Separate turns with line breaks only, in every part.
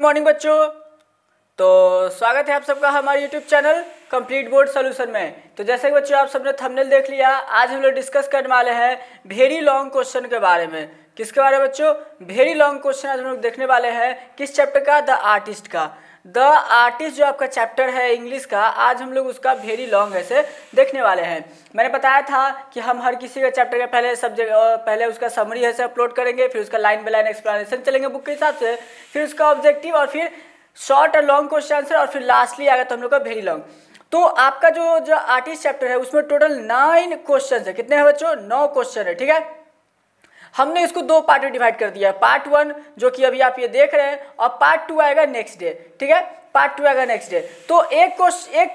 Good morning बच्चों। तो स्वागत है आप सबका हमारे YouTube channel complete board solution में। तो जैसे कि बच्चों आप सबने थंबनेल देख लिया, आज हम लोग डिस्कस करने वाले हैं वेरी लॉन्ग क्वेश्चन के बारे में। किसके बारे में बच्चों? वेरी लॉन्ग क्वेश्चन आज हम लोग देखने वाले हैं। किस चैप्टर का? द आर्टिस्ट का। द आर्टिस्ट जो आपका चैप्टर है इंग्लिश का, आज हम लोग उसका वेरी लॉन्ग ऐसे देखने वाले हैं। मैंने बताया था कि हम हर किसी के चैप्टर के पहले सब्जेक्ट पहले उसका समरी ऐसे अपलोड करेंगे, फिर उसका लाइन बाय लाइन एक्सप्लेनेशन चलेंगे बुक के हिसाब से, फिर उसका ऑब्जेक्टिव और फिर शॉर्ट और लॉन्ग क्वेश्चन आंसर, और फिर लास्टली आएगा तो हम लोग का वेरी लॉन्ग। तो आपका जो आर्टिस्ट चैप्टर है उसमें टोटल 9 क्वेश्चन है। कितने हैं बच्चों? 9 क्वेश्चन है। ठीक है, हमने इसको 2 पार्ट में डिवाइड कर दिया है। पार्ट 1 जो कि अभी आप ये देख रहे हैं, और पार्ट 2 आएगा नेक्स्ट डे। ठीक है, पार्ट 2 आएगा नेक्स्ट डे। तो एक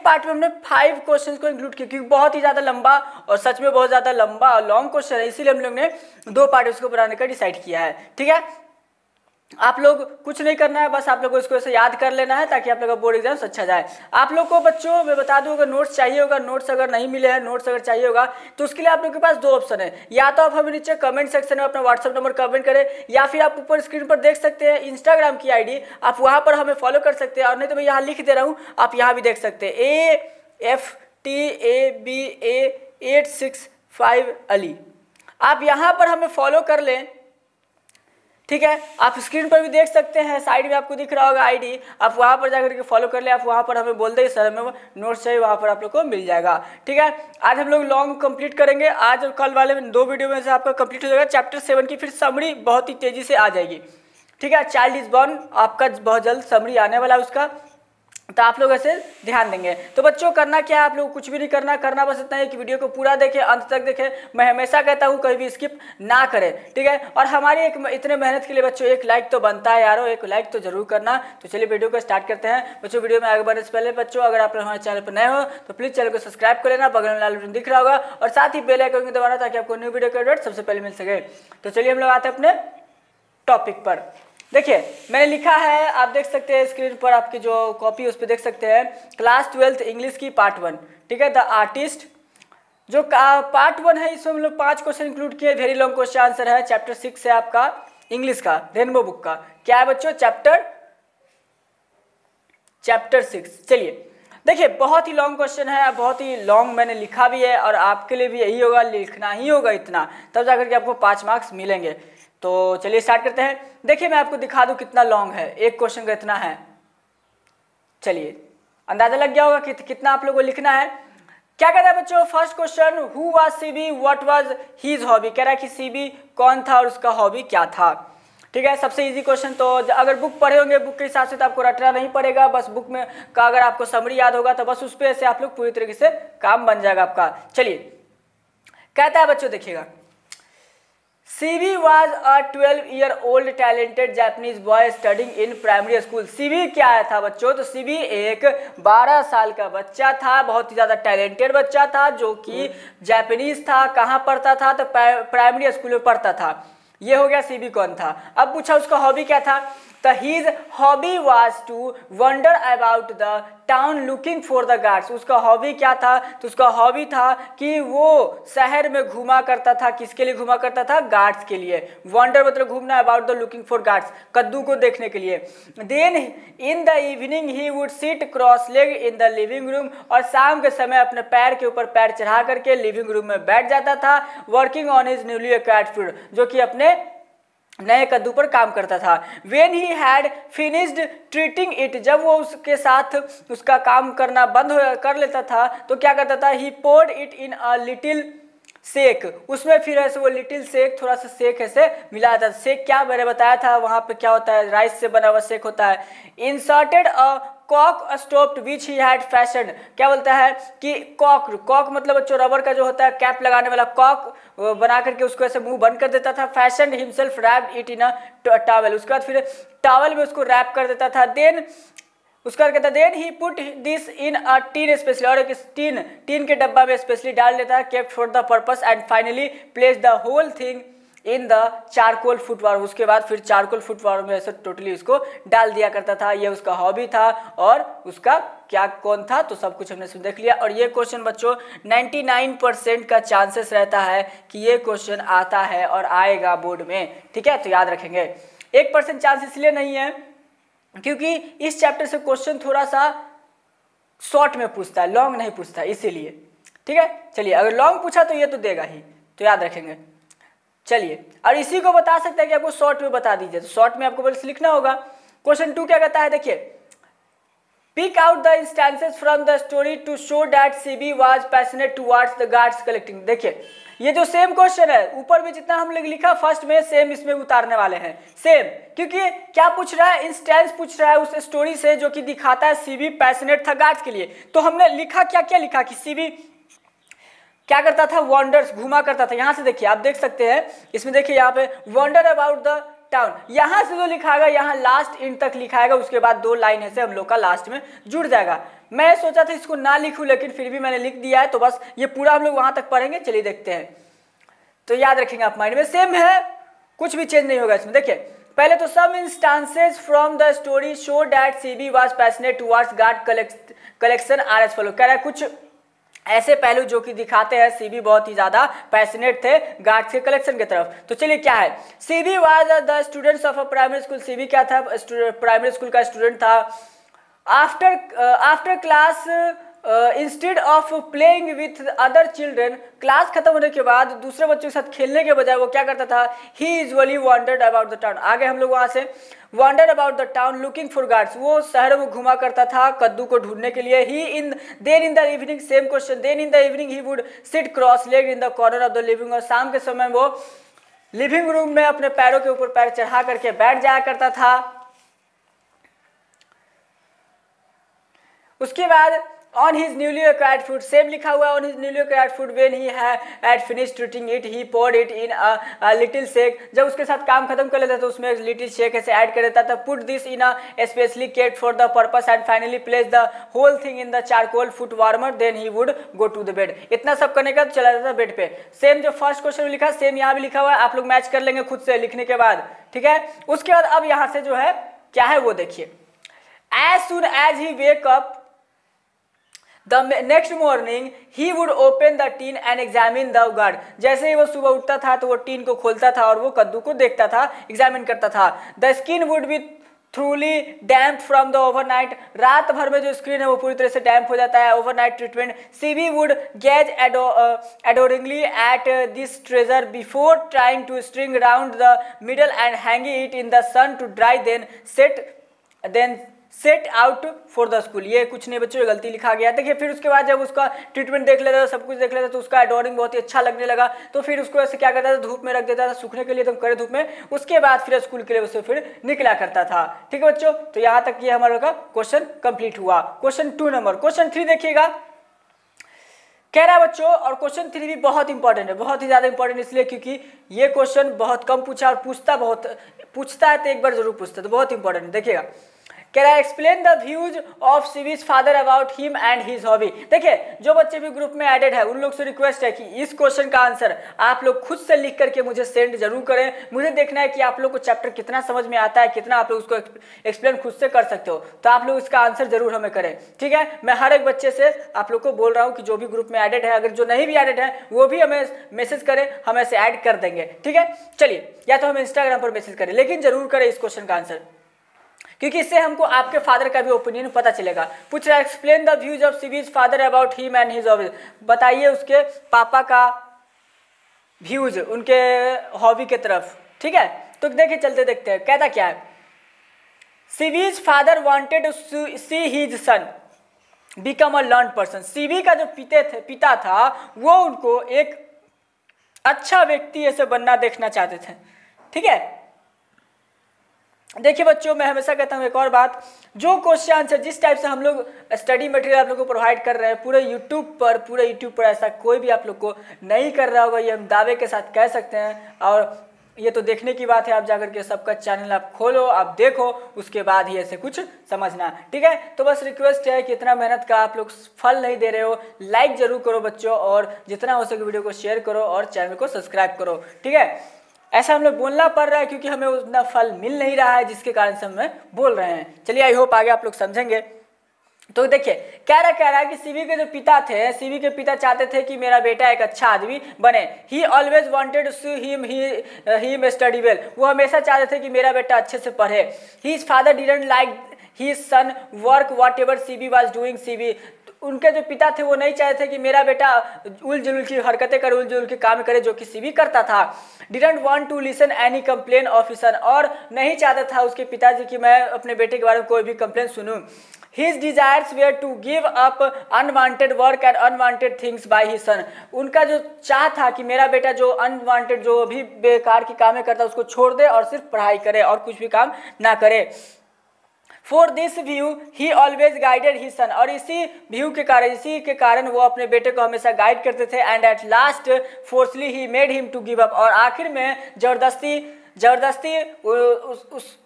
पार्ट में हमने 5 क्वेश्चन को इंक्लूड किया, क्योंकि बहुत ही ज़्यादा लंबा और सच में बहुत ज़्यादा लंबा और लॉन्ग क्वेश्चन है, इसीलिए हम लोग ने 2 पार्ट उसको बनाने का डिसाइड किया है। ठीक है, आप लोग कुछ नहीं करना है, बस आप लोग को इसको ऐसे याद कर लेना है ताकि आप लोग का बोर्ड एग्जाम अच्छा जाए। आप लोग को बच्चों मैं बता दूं, अगर नोट्स चाहिए होगा, नोट्स अगर नहीं मिले हैं, नोट्स अगर चाहिए होगा तो उसके लिए आप लोग के पास 2 ऑप्शन है। या तो आप हमें नीचे कमेंट सेक्शन में अपना व्हाट्सअप नंबर कमेंट करें, या फिर आप ऊपर स्क्रीन पर देख सकते हैं इंस्टाग्राम की आईडी, आप वहाँ पर हमें फॉलो कर सकते हैं। और नहीं तो मैं यहाँ लिख दे रहा हूँ, आप यहाँ भी देख सकते हैं AFTABA865 अली। आप यहाँ पर हमें फॉलो कर लें। ठीक है, आप स्क्रीन पर भी देख सकते हैं, साइड में आपको दिख रहा होगा आईडी, आप वहाँ पर जाकर के फॉलो कर ले। आप वहाँ पर हमें बोल दें सर हमें नोट्स चाहिए, वहाँ पर आप लोग को मिल जाएगा। ठीक है, आज हम लोग लॉन्ग कंप्लीट करेंगे। आज और कल वाले में 2 वीडियो में से आपका कंप्लीट हो जाएगा। चैप्टर 7 की फिर समरी बहुत ही तेजी से आ जाएगी। ठीक है, चाइल्ड इज बॉर्न आपका बहुत जल्द समरी आने वाला है उसका, तो आप लोग ऐसे ध्यान देंगे। तो बच्चों करना क्या है, आप लोग कुछ भी नहीं करना बस इतना है कि वीडियो को पूरा देखें, अंत तक देखें। मैं हमेशा कहता हूँ कहीं भी स्किप ना करें। ठीक है, और हमारी इतने मेहनत के लिए बच्चों एक लाइक तो बनता है यारो, एक लाइक तो जरूर करना। तो चलिए वीडियो को स्टार्ट करते हैं। बच्चों वीडियो में आगे बढ़ने से पहले बच्चों अगर आप हमारे चैनल पर नए हो तो प्लीज़ चैनल को सब्सक्राइब कर लेना, बगल में लाल बटन दिख रहा होगा, और साथ ही बेल आइकन दबाना ताकि आपको न्यू वीडियो का अपडेट सबसे पहले मिल सके। तो चलिए हम लोग आते हैं अपने टॉपिक पर। देखिए मैंने लिखा है, आप देख सकते हैं स्क्रीन पर, आपकी जो कॉपी उस पर देख सकते हैं, क्लास 12th इंग्लिश की पार्ट 1। ठीक है, द आर्टिस्ट जो पार्ट 1 है, इसमें हम लोग 5 क्वेश्चन इंक्लूड किए। वेरी लॉन्ग क्वेश्चन आंसर है। चैप्टर 6 है आपका इंग्लिश का, रेनबो बुक का। क्या है बच्चों? चैप्टर 6। चलिए देखिए, बहुत ही लॉन्ग क्वेश्चन है, बहुत ही लॉन्ग मैंने लिखा भी है, और आपके लिए भी यही होगा, लिखना ही होगा इतना, तब जाकर के आपको 5 मार्क्स मिलेंगे। तो चलिए स्टार्ट करते हैं। देखिए मैं आपको दिखा दूं कितना लॉन्ग है, एक क्वेश्चन का इतना है। चलिए अंदाजा लग गया होगा कि कितना आप लोगों को लिखना है। क्या कहता है बच्चों? First question, who was CB, what was his hobby. कह रहा है कि सीबी कौन था और उसका हॉबी क्या था। ठीक है, सबसे इजी क्वेश्चन। तो अगर बुक पढ़े होंगे, बुक के हिसाब से तो आपको रटना नहीं पड़ेगा, बस बुक में का अगर आपको समरी याद होगा तो बस उस पर से आप लोग पूरी तरीके से काम बन जाएगा आपका। चलिए कहता है बच्चों, देखिएगा, CB was a 12-year-old talented Japanese boy studying in primary school। CB क्या था बच्चों? तो CB एक 12 साल का बच्चा था, बहुत ही ज़्यादा टैलेंटेड बच्चा था, जो कि जापानीज था। कहाँ पढ़ता था? तो प्राइमरी स्कूल में पढ़ता था। ये हो गया CB कौन था। अब पूछा उसका हॉबी क्या था, तो his hobby was to wander about the town looking for the guards। उसका हॉबी क्या था? तो उसका हॉबी था कि वो शहर में घूमा करता था। किसके लिए घूमा करता था? गार्ड्स के लिए। वंडर मतलब घूमना, about the looking for gourds, कद्दू को देखने के लिए। Then in the evening he would sit cross leg in the living room. और शाम के समय अपने पैर के ऊपर पैर चढ़ा करके लिविंग रूम में बैठ जाता था। Working on his newly acquired food, जो कि अपने नए कद्दू पर काम करता था। When he had finished treating it, जब वो उसके साथ उसका काम करना बंद कर लेता था तो क्या करता था? He poured it in a little shake, उसमें फिर ऐसे वो लिटिल शेक, थोड़ा सा शेक ऐसे मिलाया था। शेक क्या मैंने बताया था वहाँ पे क्या होता है, राइस से बना हुआ शेक होता है। इंसर्टेड अ कॉक stopped which he had fashion, क्या बोलता है कि कॉक मतलब बच्चों रबर का जो होता है कैप लगाने वाला, कॉक बना करके उसको ऐसे मुंह बंद कर देता था। Fashion himself wrapped it in a towel, उसके बाद फिर टॉवल में उसको रैप कर देता था। देन उसका कहता है then he put this in a tin specially, और एक टीन के डब्बा में स्पेशली डाल देता है, kept for the purpose, and finally place the whole thing in the charcoal footwear. उसके बाद फिर चारकोल फुटवार में ऐसे टोटली उसको डाल दिया करता था। ये उसका हॉबी था, और उसका क्या कौन था, तो सब कुछ हमने देख लिया। और ये क्वेश्चन बच्चों 99% का चांसेस रहता है कि ये क्वेश्चन आता है और आएगा बोर्ड में। ठीक है, तो याद रखेंगे। 1% चांस इसलिए नहीं है क्योंकि इस चैप्टर से क्वेश्चन थोड़ा सा शॉर्ट में पूछता है, लॉन्ग नहीं पूछता है, इसीलिए। ठीक है, चलिए अगर लॉन्ग पूछा तो ये तो देगा ही, तो याद रखेंगे। चलिए, और इसी को बता सकता है कि आपको शॉर्ट में बता दीजिए, तो शॉर्ट में आपको बस लिखना होगा। क्वेश्चन 2 क्या कहता है, देखिए, pick out the instances from the story to show that CB was passionate towards the gourds collecting. देखिए, ये जो सेम क्वेश्चन है, ऊपर भी जितना हम लोग लिखा फर्स्ट में, सेम इसमें उतारने वाले हैं, सेम। क्योंकि क्या पूछ रहा है, इंस्टेंस पूछ रहा है उस स्टोरी से जो कि दिखाता है सीबी पैशनेट था गार्ड्स के लिए। तो हमने लिखा क्या क्या लिखा कि सीबी क्या करता था, वॉन्डर्स, घुमा करता था। यहां से देखिए, आप देख सकते हैं इसमें, देखिए यहाँ पे वॉन्डर अबाउट द टाउन, यहां से जो लिखाएगा यहाँ लास्ट इन तक लिखाएगा, उसके बाद 2 लाइन ऐसे हम लोग का लास्ट में जुड़ जाएगा। मैं सोचा था इसको ना लिखूं, लेकिन फिर भी मैंने लिख दिया है, तो बस ये पूरा हम लोग वहां तक पढ़ेंगे। चलिए देखते हैं, तो याद रखेंगे आप माइंड में, सेम है, कुछ भी चेंज नहीं होगा इसमें। देखिए, पहले तो some instances from the story show that CB was passionate towards gourd collection are as follow. कह रहा है कुछ ऐसे पहलू जो कि दिखाते हैं सीबी बहुत ही ज्यादा पैशनेट थे गार्ड्स के कलेक्शन की तरफ। तो चलिए क्या है, CB was the students of a primary school. CB क्या था, प्राइमरी स्कूल का स्टूडेंट था। After class instead of playing with other children, class खत्म होने के बाद दूसरे बच्चों के साथ खेलने के बजाय वो क्या करता था, he usually wandered about the town. आगे हम लोग वहां से wandered about the town looking for gourds, वो शहर में घुमा करता था कद्दू को ढूंढने के लिए। Then in the evening, same question, then in the evening he would sit cross leg in the corner of the living, और शाम के समय वो लिविंग रूम में अपने पैरों के ऊपर पैर चढ़ा करके बैठ जाया करता था। उसके बाद on his newly acquired food, same लिखा हुआ है, on his newly acquired food when he had finished eating it he poured it in a little shake, जब उसके साथ काम खत्म कर लेता था तो उसमें एक लिटिल शेक ऐसे ऐड कर देता था। put this in a specially kept for the purpose and finally place the whole thing in the charcoal foot warmer then he would go to the bed। इतना सब करने का तो चला जाता था बेड पे। सेम जो फर्स्ट क्वेश्चन में लिखा सेम यहाँ भी लिखा हुआ है, आप लोग मैच कर लेंगे खुद से लिखने के बाद। ठीक है, उसके बाद अब यहाँ से जो है क्या है वो देखिए, as soon as he wake up The next morning he would open the tin and examine the gourd। जैसे ही वो सुबह उठता था तो वो टीन को खोलता था और वो कद्दू को देखता था, एग्जामिन करता था। The skin would be thoroughly damp from the overnight, रात भर में जो स्क्रीन है वो पूरी तरह से डैम्प हो जाता है, overnight treatment. CB would gaze adoringly at this treasure before trying to string around the middle and hang it in the sun to dry, then set out for the school. ये कुछ नहीं बच्चों, गलती लिखा गया। देखिए, फिर उसके बाद जब उसका ट्रीटमेंट देख लेता था, सब कुछ देख लेता था, तो उसका एडोरिंग बहुत ही अच्छा लगने लगा, तो फिर उसको ऐसे क्या करता था, धूप में रख देता था सूखने के लिए, तो कड़े धूप में। उसके बाद फिर स्कूल के लिए उसे फिर निकला करता था। ठीक है बच्चों, तो यहाँ तक ये हमारा का क्वेश्चन कंप्लीट हुआ। Question 2 number. क्वेश्चन 3 देखिएगा, कह रहा है बच्चों, और क्वेश्चन 3 भी बहुत इंपॉर्टेंट है, बहुत ही ज्यादा इंपॉर्टेंट इसलिए क्योंकि ये क्वेश्चन बहुत कम पूछा और पूछता है तो एक बार जरूर पूछता है, तो बहुत इंपॉर्टेंट है। देखिएगा, कह रहा है explain the views of Seibei's father about him and his hobby. देखिए, जो बच्चे भी ग्रुप में एडेड है उन लोग से रिक्वेस्ट है कि इस क्वेश्चन का आंसर आप लोग खुद से लिख करके मुझे सेंड जरूर करें। मुझे देखना है कि आप लोग को चैप्टर कितना समझ में आता है, कितना आप लोग उसको एक्सप्लेन खुद से कर सकते हो, तो आप लोग इसका आंसर जरूर हमें करें। ठीक है, मैं हर एक बच्चे से आप लोग को बोल रहा हूँ कि जो भी ग्रुप में एडेड है, अगर जो नहीं भी एडेड है वो भी हमें मैसेज करें, हम ऐसे ऐड कर देंगे। ठीक है, चलिए, या तो हमें इंस्टाग्राम पर मैसेज करें, लेकिन जरूर करें इस क्वेश्चन का आंसर, क्योंकि इससे हमको आपके फादर का भी ओपिनियन पता चलेगा। पूछ रहा है explain the views of Seibei's father about him and his hobbies, बताइए उसके पापा का व्यूज उनके हॉबी के तरफ। ठीक है, तो देखिए चलते देखते हैं कहता क्या है। Seibei's father wanted to see his son become a learn person. Seibei का जो पिता था वो उनको एक अच्छा व्यक्ति ऐसे बनना देखना चाहते थे। ठीक है, देखिए बच्चों, मैं हमेशा कहता हूँ एक और बात, जो क्वेश्चन आंसर जिस टाइप से हम लोग स्टडी मटेरियल आप लोग को प्रोवाइड कर रहे हैं पूरे यूट्यूब पर ऐसा कोई भी आप लोग को नहीं कर रहा होगा, ये हम दावे के साथ कह सकते हैं। और ये तो देखने की बात है, आप जाकर के सबका चैनल आप खोलो, आप देखो, उसके बाद ही ऐसे कुछ समझना। ठीक है, तो बस रिक्वेस्ट है कि इतना मेहनत का आप लोग फल नहीं दे रहे हो, लाइक जरूर करो बच्चों, और जितना हो सके वीडियो को शेयर करो और चैनल को सब्सक्राइब करो। ठीक है, ऐसा हम लोग बोलना पड़ रहा है क्योंकि हमें उतना फल मिल नहीं रहा है, जिसके कारण से हम बोल रहे हैं। चलिए, आई होप आगे आप लोग समझेंगे। तो देखिए कह रहा है कि सीवी के जो पिता थे, सीवी के पिता चाहते थे कि मेरा बेटा एक अच्छा आदमी बने। He always wanted to him study well, वो हमेशा चाहते थे कि मेरा बेटा अच्छे से पढ़े। His father didn't like his son work what ever CV was doing. CV, उनके जो पिता थे वो नहीं चाहते थे कि मेरा बेटा उलझुल की हरकतें करे, उलझुल के काम करे जो कि सीवी करता था। Didn't want to listen any complain of his son, और नहीं चाहता था उसके पिताजी कि मैं अपने बेटे के बारे में कोई भी कंप्लेन सुनूं। His desires were to give up unwanted work and unwanted things by his son. उनका जो चाह था कि मेरा बेटा जो अनवांटेड, जो अभी बेकार की कामें करता है उसको छोड़ दे और सिर्फ पढ़ाई करे और कुछ भी काम ना करे। For this view he always guided his son, और इसी व्यू के कारण, इसी के कारण वो अपने बेटे को हमेशा गाइड करते थे। And at last forcefully he made him to give up, और आखिर में जबरदस्ती उस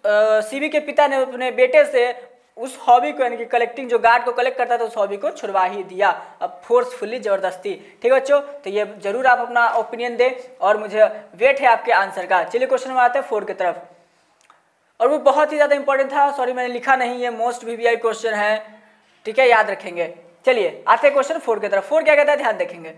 सीवी के पिता ने अपने बेटे से उस हॉबी को, यानी कि कलेक्टिंग, जो गार्ड को कलेक्ट करता था, उस हॉबी को छुड़वा ही दिया, अब फोर्सफुली, जबरदस्ती। ठीक है बच्चों, तो ये जरूर आप अपना ओपिनियन दें और मुझे वेट है आपके आंसर का। चलिए क्वेश्चन में आते हैं 4 की तरफ, और वो बहुत ही ज़्यादा इंपॉर्टेंट था, सॉरी मैंने लिखा नहीं है, मोस्ट वीवीआई क्वेश्चन है, ठीक है, याद रखेंगे। चलिए आते हैं क्वेश्चन 4 की तरफ। 4 क्या कहता है, ध्यान देखेंगे।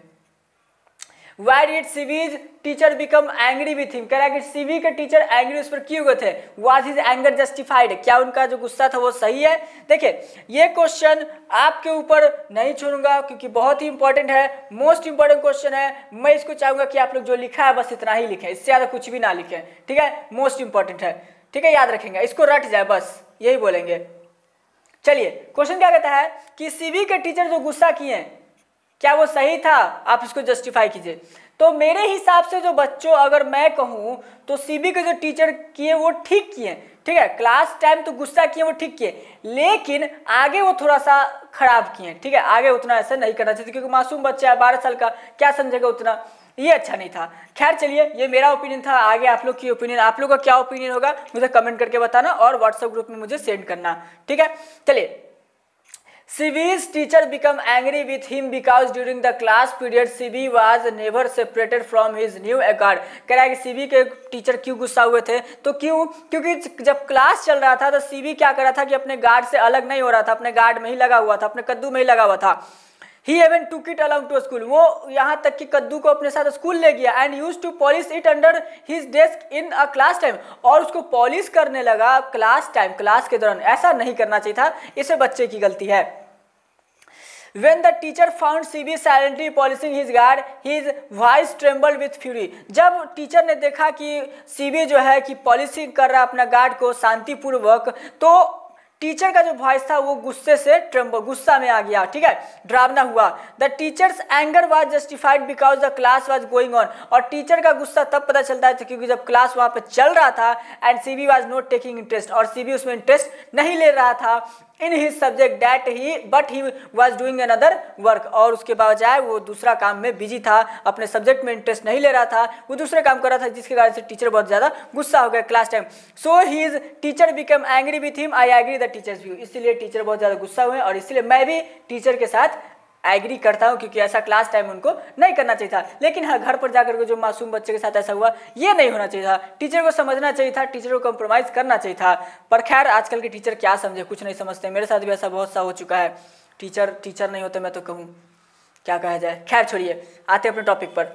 Why did CV's teacher become angry with him? कह रहा है कि सीवी के टीचर एंग्री उस पर क्यों हुए थे? Was his anger justified? क्या उनका जो गुस्सा था वो सही है? देखिए ये क्वेश्चन आपके ऊपर नहीं छोड़ूंगा क्योंकि बहुत ही इंपॉर्टेंट है, मोस्ट इंपॉर्टेंट क्वेश्चन है। मैं इसको चाहूंगा कि आप लोग जो लिखा है बस इतना ही लिखें, इससे ज़्यादा कुछ भी ना लिखें, ठीक है, मोस्ट इंपॉर्टेंट है, ठीक है, याद रखेंगे, इसको रट जाए बस, यही बोलेंगे। चलिए क्वेश्चन क्या कहता है कि सीवी के टीचर जो गुस्सा किए क्या वो सही था? आप इसको जस्टिफाई कीजिए। तो मेरे हिसाब से जो बच्चों, अगर मैं कहूं तो सीबी के जो टीचर किए वो ठीक किए, ठीक है, क्लास टाइम तो गुस्सा किए वो ठीक किए, लेकिन आगे वो थोड़ा सा खराब किए, ठीक है, आगे उतना ऐसा नहीं करना चाहिए क्योंकि मासूम बच्चा है 12 साल का, क्या समझेगा उतना, ये अच्छा नहीं था। खैर चलिए, ये मेरा ओपिनियन था, आगे आप लोग की ओपिनियन, आप लोगों का क्या ओपिनियन होगा मुझे कमेंट करके बताना और व्हाट्सएप ग्रुप में मुझे सेंड करना, ठीक है। चलिए, CV's teacher became angry with him because during the class period CV was never separated from his new guard। कह रहा है कि CV के टीचर क्यों गुस्सा हुए थे? तो क्यों? क्योंकि जब क्लास चल रहा था तो CV क्या कर रहा था कि अपने गार्ड से अलग नहीं हो रहा था, अपने गार्ड में ही लगा हुआ था, अपने कद्दू में ही लगा हुआ था। He even took it along to school, वो यहाँ तक कि कद्दू को अपने साथ स्कूल ले गया, and used to polish it under his desk in a class time, और उसको पॉलिश करने लगा क्लास टाइम, क्लास के दौरान। ऐसा नहीं करना चाहिए था, इसे बच्चे की गलती है। When the teacher found CV silently polishing his guard, his voice trembled with fury। जब टीचर ने देखा कि CV जो है कि पॉलिशिंग कर रहा अपना गार्ड को शांतिपूर्वक, तो टीचर का जो वॉइस था वो गुस्से से गुस्सा में आ गया, ठीक है, डरावना हुआ। The teachers anger was justified because the class was going on, और टीचर का गुस्सा तब पता चलता है क्योंकि जब क्लास वहाँ पे चल रहा था and CV was not taking interest, और सीवी उसमें इंटरेस्ट नहीं ले रहा था in his subject that he but he was doing another work, और उसके बजाय वो दूसरा काम में बिजी था, अपने सब्जेक्ट में इंटरेस्ट नहीं ले रहा था, वो दूसरे काम कर रहा था, जिसके कारण से टीचर बहुत ज़्यादा गुस्सा हो गया class time. So his teacher become angry with him, I agree the teacher's view, इसलिए टीचर बहुत ज़्यादा गुस्सा हुए और इसलिए मैं भी टीचर के साथ एग्री करता हूँ क्योंकि ऐसा क्लास टाइम उनको नहीं करना चाहिए था। लेकिन हाँ, घर पर जाकर के जो मासूम बच्चे के साथ ऐसा हुआ ये नहीं होना चाहिए था, टीचर को समझना चाहिए था, टीचर को कॉम्प्रोमाइज़ करना चाहिए था। पर खैर आजकल के टीचर क्या समझे, कुछ नहीं समझते, मेरे साथ भी ऐसा बहुत सा हो चुका है। टीचर नहीं होते, मैं तो कहूँ क्या कहा जाए। खैर छोड़िए, आते अपने टॉपिक पर।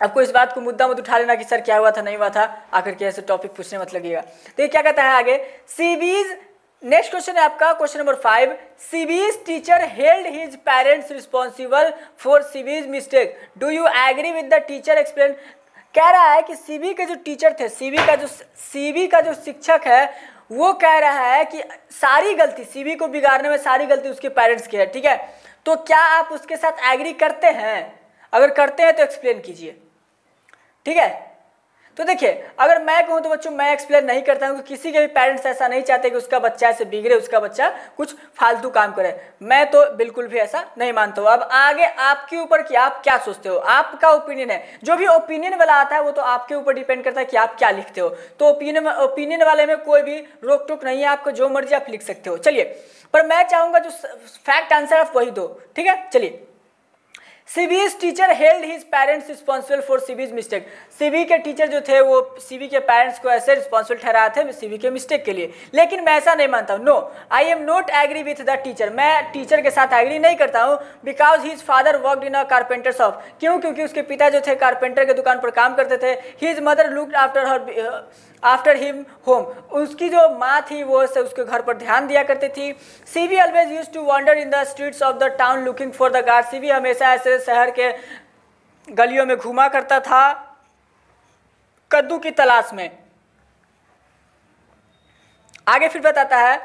आपको इस बात को मुद्दा मत उठा लेना कि सर क्या हुआ था नहीं हुआ था, आकर के ऐसे टॉपिक पूछने मत लगेगा। तो ये क्या कहता है आगे, सीवीज, नेक्स्ट क्वेश्चन है आपका question number 5। CV's teacher held his parents responsible for CV's mistake, do you agree with the teacher explain. कह रहा है कि सीवी के जो टीचर थे, सीवी का जो शिक्षक है वो कह रहा है कि सारी गलती, सीवी को बिगाड़ने में सारी गलती उसके पेरेंट्स की है, ठीक है। तो क्या आप उसके साथ एग्री करते हैं? अगर करते हैं तो एक्सप्लेन कीजिए, ठीक है। तो देखिए, अगर मैं कहूँ तो बच्चों मैं एक्सप्लेन नहीं करता हूँ कि किसी के भी पेरेंट्स ऐसा नहीं चाहते कि उसका बच्चा ऐसे बिगड़े, उसका बच्चा कुछ फालतू काम करे, मैं तो बिल्कुल भी ऐसा नहीं मानता हूँ। अब आगे आपके ऊपर कि आप क्या सोचते हो, आपका ओपिनियन है, जो भी ओपिनियन वाला आता है वो तो आपके ऊपर डिपेंड करता है कि आप क्या लिखते हो। तो ओपिनियन वाले में कोई भी रोक टोक नहीं है, आपको जो मर्जी आप लिख सकते हो। चलिए, पर मैं चाहूँगा जो फैक्ट आंसर आप वही दो, ठीक है। चलिए, Seibei's teacher held his parents responsible for Seibei's mistake. Seibei के टीचर जो थे वो सीबी के पेरेंट्स को ऐसे रिस्पॉन्सिबल ठहराए थे सीबी के मिस्टेक के लिए, लेकिन मैं ऐसा नहीं मानता हूँ। No, I am not agree with the teacher, मैं टीचर के साथ एग्री नहीं करता हूँ। Because his father worked in a carpenter shop, क्यों? क्योंकि उसके पिता जो थे कारपेंटर के दुकान पर काम करते थे। His mother looked after him home, उसकी जो माँ थी वो से उसके घर पर ध्यान दिया करती थी। CB always used to wonder in the streets of the town looking for the gourd, CB हमेशा ऐसे शहर के गलियों में घूमा करता था कद्दू की तलाश में। आगे फिर बताता है,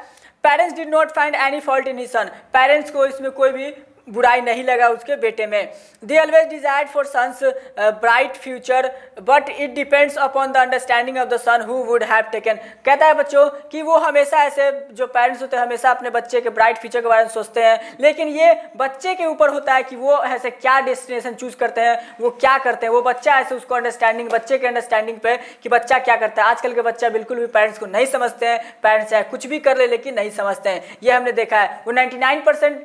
parents did not find any fault in his son, parents को इसमें कोई भी बुराई नहीं लगा उसके बेटे में। They always desired for sons bright future but it depends upon the understanding of the son who would have taken. कहता है बच्चों कि वो हमेशा ऐसे जो पेरेंट्स होते हैं हमेशा अपने बच्चे के ब्राइट फ्यूचर के बारे में सोचते हैं, लेकिन ये बच्चे के ऊपर होता है कि वो ऐसे क्या डेस्टिनेशन चूज करते हैं, वो क्या करते हैं। वो बच्चा ऐसे उसको अंडरस्टैंडिंग, बच्चे के अंडरस्टैंडिंग पे कि बच्चा क्या करता है। आजकल के बच्चा बिल्कुल भी पेरेंट्स को नहीं समझते हैं, पेरेंट्स चाहे कुछ भी कर ले लेकिन नहीं समझते हैं, ये हमने देखा है। वो 99%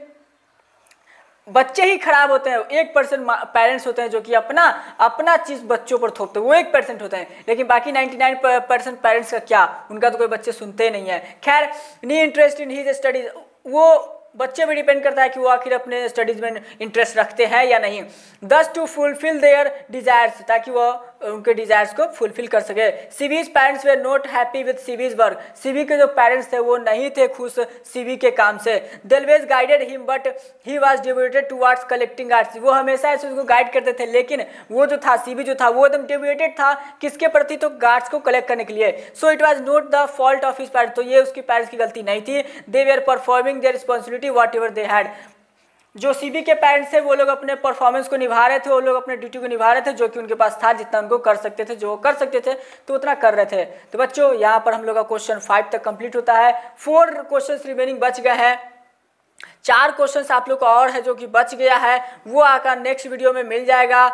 बच्चे ही खराब होते हैं, 1% पेरेंट्स होते हैं जो कि अपना चीज बच्चों पर थोपते हैं, वो 1% होते हैं, लेकिन बाकी 99% पेरेंट्स का क्या, उनका तो कोई बच्चे सुनते ही नहीं है। खैर, नी इंटरेस्ट इन हिज स्टडीज, वो बच्चे पे डिपेंड करता है कि वो आखिर अपने स्टडीज में इंटरेस्ट रखते हैं या नहीं। दस टू फुलफिल देयर डिजायर्स, ताकि वो उनके डिजायर्स को फुलफिल कर सके। Seibei's parents were not happy with Seibei's work, Seibei के जो पेरेंट्स थे वो नहीं थे खुश सीबी के काम से। They always guided him but he was devoted towards collecting arts, वो हमेशा ऐसे उसको गाइड करते थे, लेकिन वो जो था सीबी जो था वो एकदम डिवोटेड था किसके प्रति, तो गार्ड्स को कलेक्ट करने के लिए। So it was not the fault of his parents, तो ये उसके पेरेंट्स की गलती नहीं थी। They were performing their responsibility what ever they had, जो सीबी के पेरेंट्स थे वो लोग अपने परफॉर्मेंस को निभा रहे थे, वो लोग अपने ड्यूटी को निभा रहे थे जो कि उनके पास था, जितना उनको कर सकते थे, जो कर सकते थे तो उतना कर रहे थे। तो बच्चों यहाँ पर हम लोग का क्वेश्चन 5 तक कंप्लीट होता है। 4 क्वेश्चंस रिमेनिंग बच गए हैं, 4 क्वेश्चंस आप लोग का और है जो कि बच गया है, वो आकर नेक्स्ट वीडियो में मिल जाएगा,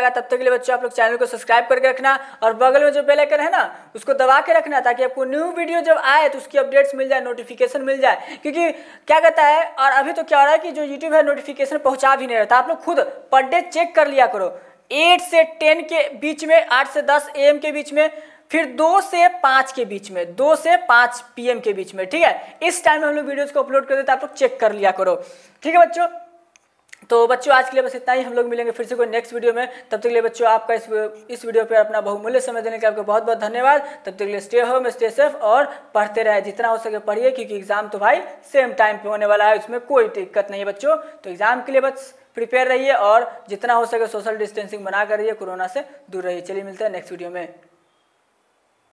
तब तक के लिए बच्चों आप लोग चैनल को सब्सक्राइब करके रखना और बगल में जो बेल आइकन है ना उसको दबा के रखना, ताकि आपको न्यू वीडियो जब आए तो उसकी अपडेट्स मिल जाए, नोटिफिकेशन मिल जाए। क्योंकि क्या कहता है, और अभी तो क्या हो रहा है कि जो यूट्यूब है नोटिफिकेशन पहुंचा भी नहीं रहता, आप लोग खुद पर डे चेक कर लिया करो। 8 से 10 के बीच में, 8 से 10 AM के बीच में, फिर 2 से 5 के बीच में, 2 से 5 PM के बीच में, ठीक है, इस टाइम में हम लोग वीडियोस को अपलोड कर देते हैं, आप लोग चेक कर लिया करो, ठीक है बच्चों। तो बच्चों आज के लिए बस इतना ही, हम लोग मिलेंगे फिर से कोई नेक्स्ट वीडियो में। तब तक के लिए बच्चों आपका इस वीडियो पर अपना बहुमूल्य समय देने के लिए आपको बहुत बहुत धन्यवाद। तब तक के लिए स्टे होम, स्टे सेफ और पढ़ते रहे, जितना हो सके पढ़िए, क्योंकि एग्जाम तो भाई सेम टाइम पे होने वाला है, उसमें कोई दिक्कत नहीं है बच्चों। तो एग्जाम के लिए बस प्रिपेयर रहिए और जितना हो सके सोशल डिस्टेंसिंग बना कर रहिए, कोरोना से दूर रहिए। चलिए मिलते हैं नेक्स्ट वीडियो में।